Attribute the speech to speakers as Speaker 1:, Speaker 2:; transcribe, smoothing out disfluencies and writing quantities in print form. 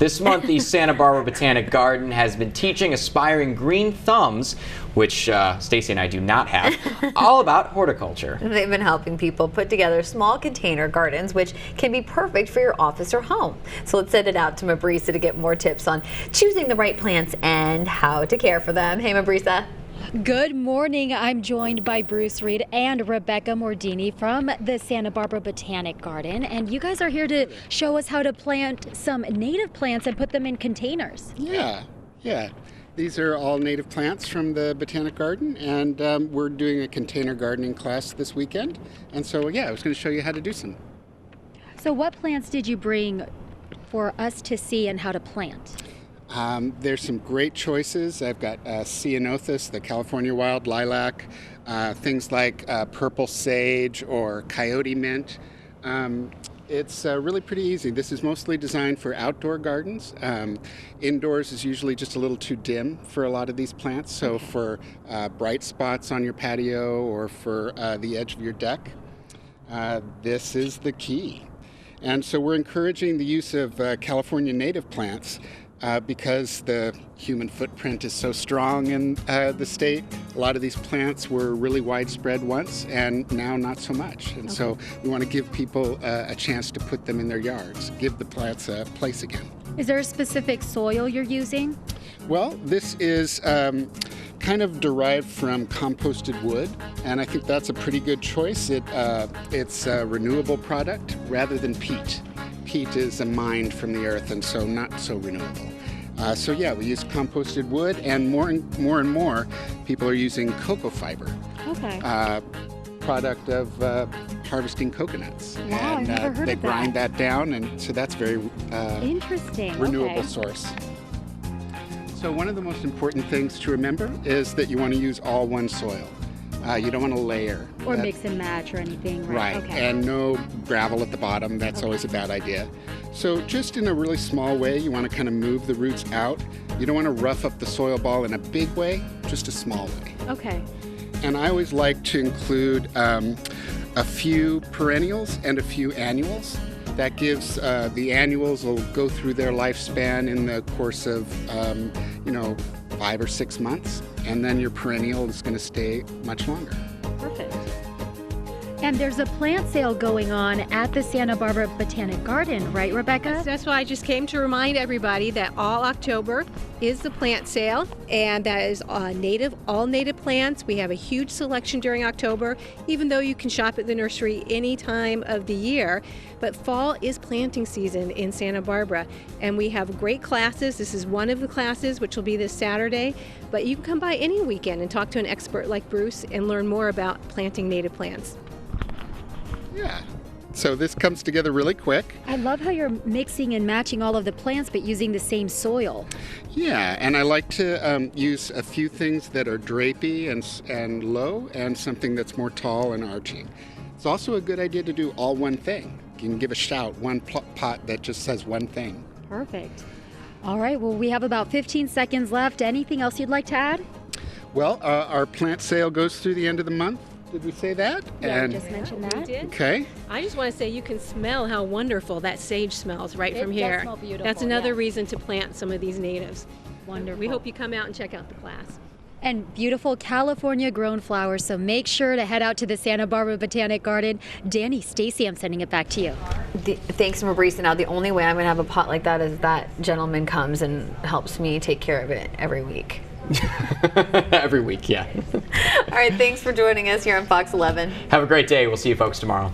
Speaker 1: This month, the Santa Barbara Botanic Garden has been teaching aspiring green thumbs, which Stacy and I do not have, all about horticulture.
Speaker 2: They've been helping people put together small container gardens, which can be perfect for your office or home. So let's send it out to Mabrisa to get more tips on choosing the right plants and how to care for them. Hey, Mabrisa.
Speaker 3: Good morning. I'm joined by Bruce Reed and Rebecca Mordini from the Santa Barbara Botanic Garden, and you guys are here to show us how to plant some native plants and put them in containers.
Speaker 4: Yeah. These are all native plants from the Botanic Garden, and we're doing a container gardening class this weekend. And so, I was going to show you how to do some.
Speaker 3: So what plants did you bring for us to see and how to plant?
Speaker 4: There's some great choices. I've got Ceanothus, the California wild lilac, things like purple sage or coyote mint. It's really pretty easy. This is mostly designed for outdoor gardens. Indoors is usually just a little too dim for a lot of these plants. So for bright spots on your patio or for the edge of your deck, this is the key. And so we're encouraging the use of California native plants because the human footprint is so strong in the state. A lot of these plants were really widespread once and now not so much. And so we want to give people a chance to put them in their yards, give the plants a place again.
Speaker 3: Is there a specific soil you're using?
Speaker 4: Well, this is kind of derived from composted wood, and I think that's a pretty good choice. It's a renewable product rather than peat. Peat is a mined from the earth and so not so renewable. We use composted wood, and more and more people are using cocoa fiber.
Speaker 3: Okay.
Speaker 4: Product of harvesting coconuts.
Speaker 3: Wow, I've never heard of that.
Speaker 4: They grind that down, and so that's very
Speaker 3: interesting.
Speaker 4: Renewable source. So one of the most important things to remember is that you want to use all one soil. You don't want to layer.
Speaker 3: Or mix and match or anything, right?
Speaker 4: Right,
Speaker 3: Okay.
Speaker 4: and no gravel at the bottom. That's always a bad idea. So just in a really small way, you want to kind of move the roots out. You don't want to rough up the soil ball in a big way, just a small way.
Speaker 3: Okay.
Speaker 4: And I always like to include a few perennials and a few annuals. That gives the annuals will go through their lifespan in the course of 5 or 6 months, and then your perennial is going to stay much longer.
Speaker 3: Perfect. And there's a plant sale going on at the Santa Barbara Botanic Garden, right, Rebecca?
Speaker 5: That's why I just came to remind everybody that all October is the plant sale, and that is all native plants. We have a huge selection during October, even though you can shop at the nursery any time of the year. But fall is planting season in Santa Barbara, and we have great classes. This is one of the classes, which will be this Saturday, but you can come by any weekend and talk to an expert like Bruce and learn more about planting native plants.
Speaker 4: Yeah. So this comes together really quick.
Speaker 3: I love how you're mixing and matching all of the plants, but using the same soil.
Speaker 4: Yeah, and I like to use a few things that are drapey and low, and something that's more tall and arching. It's also a good idea to do all one thing. You can give a shout, one pot that just says one thing.
Speaker 3: Perfect. All right, well, we have about 15 seconds left. Anything else you'd like to add?
Speaker 4: Well, our plant sale goes through the end of the month. Did we say that?
Speaker 3: Yeah, just mentioned that.
Speaker 5: We did.
Speaker 4: Okay.
Speaker 5: I just want to say you can smell how wonderful that sage smells right from here.
Speaker 3: It does smell beautiful.
Speaker 5: That's another
Speaker 3: yeah.
Speaker 5: reason to plant some of these natives.
Speaker 3: Wonderful.
Speaker 5: We hope you come out and check out the class.
Speaker 3: And beautiful California grown flowers, so make sure to head out to the Santa Barbara Botanic Garden. Danny, Stacy, I'm sending it back to you.
Speaker 2: Thanks, Mabrisa. Now, the only way I'm going to have a pot like that is that gentleman comes and helps me take care of it every week.
Speaker 1: Every week, yeah.
Speaker 2: All right, thanks for joining us here on Fox 11.
Speaker 1: Have a great day. We'll see you folks tomorrow.